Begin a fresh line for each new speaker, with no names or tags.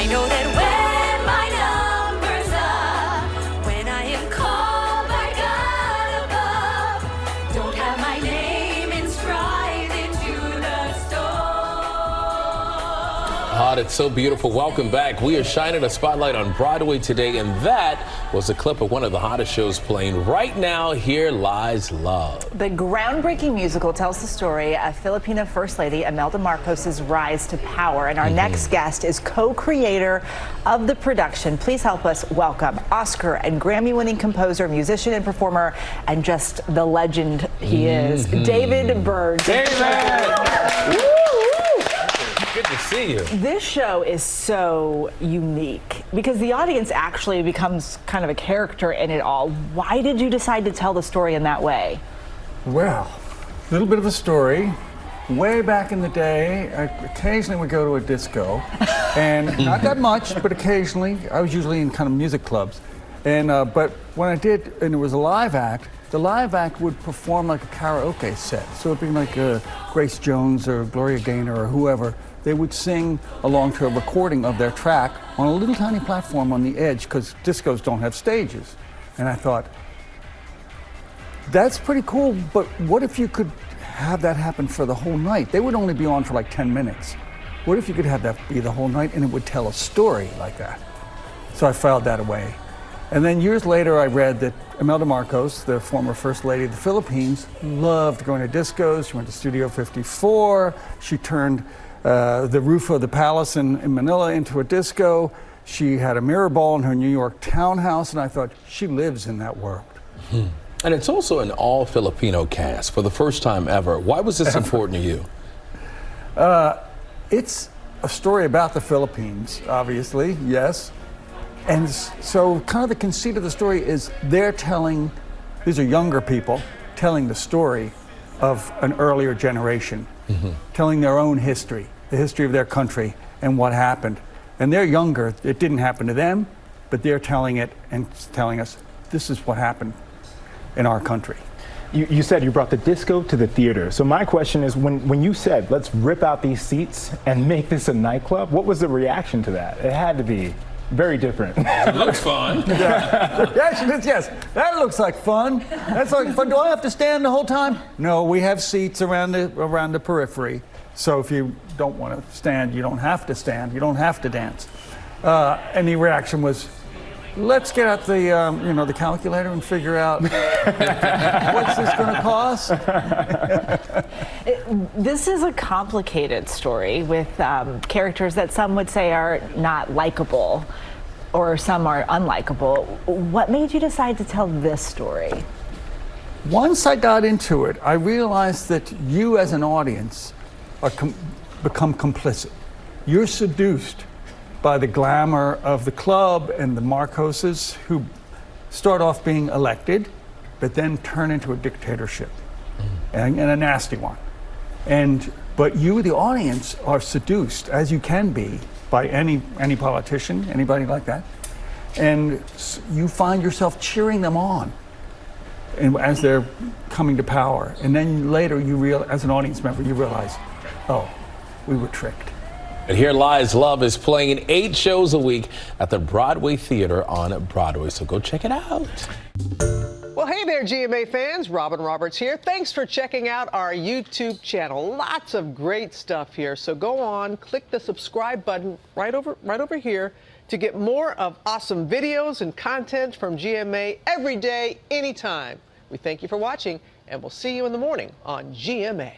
I know that when my number's up, when I am called by God above, don't have my name inscribed into the stone.
Oh, it's so beautiful. Welcome back. We are shining a spotlight on Broadway today, and that was a clip of one of the hottest shows playing right now. Here Lies Love.
The groundbreaking musical tells the story of Filipina First Lady Imelda Marcos's rise to power. And our next guest is co-creator of the production. Please help us welcome Oscar and Grammy-winning composer, musician, and performer, and just the legend he is, David Byrne.
David! Good to see you.
This show is so unique because the audience actually becomes kind of a character in it all. Why did you decide to tell the story in that way?
Well, a little bit of a story. Way back in the day, occasionally we go to a disco, and not that much, but occasionally. I was usually in kind of music clubs, and but when I did, and it was a live act, the live act would perform like a karaoke set. So it'd be like Grace Jones or Gloria Gaynor or whoever. They would sing along to a recording of their track on a little tiny platform on the edge, because discos don't have stages. And I thought, that's pretty cool, but what if you could have that happen for the whole night? They would only be on for like 10 minutes. What if you could have that be the whole night and it would tell a story like that? So I filed that away. And then years later, I read that Imelda Marcos, the former First Lady of the Philippines, loved going to discos. She went to Studio 54. She turned the roof of the palace in Manila into a disco. She had a mirror ball in her New York townhouse, and I thought, she lives in that world.
And it's also an all-Filipino cast for the first time ever. Why was this important to you?
It's a story about the Philippines, obviously, yes. And so kind of the conceit of the story is they're telling, these are younger people, telling the story of an earlier generation, telling their own history, the history of their country and what happened. And they're younger, it didn't happen to them, but they're telling it and telling us, this is what happened in our country.
You said you brought the disco to the theater. So my question is, when you said, let's rip out these seats and make this a nightclub, what was the reaction to that? It had to be very different.
It looks fun.
Yeah. The reaction is, yes, that looks like fun. That's like fun. Do I have to stand the whole time? No, we have seats around the periphery. So if you don't want to stand, you don't have to stand. You don't have to dance. And the reaction was, let's get out the the calculator and figure out what's this going to cost.
This is a complicated story with characters that some would say are not likable, or some are unlikable. What made you decide to tell this story?
Once I got into it, I realized that you as an audience are become complicit. You're seduced by the glamour of the club and the Marcoses, who start off being elected, but then turn into a dictatorship, and a nasty one. But you, the audience, are seduced, as you can be, by any politician, anybody like that, and you find yourself cheering them on as they're coming to power. And then later, as an audience member, you realize, oh, we were tricked.
And Here Lies Love is playing 8 shows a week at the Broadway Theater on Broadway, so go check it out.
Well, hey there, GMA fans. Robin Roberts here. Thanks for checking out our YouTube channel. Lots of great stuff here. So go on, click the subscribe button right over here to get more of awesome videos and content from GMA every day, anytime. We thank you for watching, and we'll see you in the morning on GMA.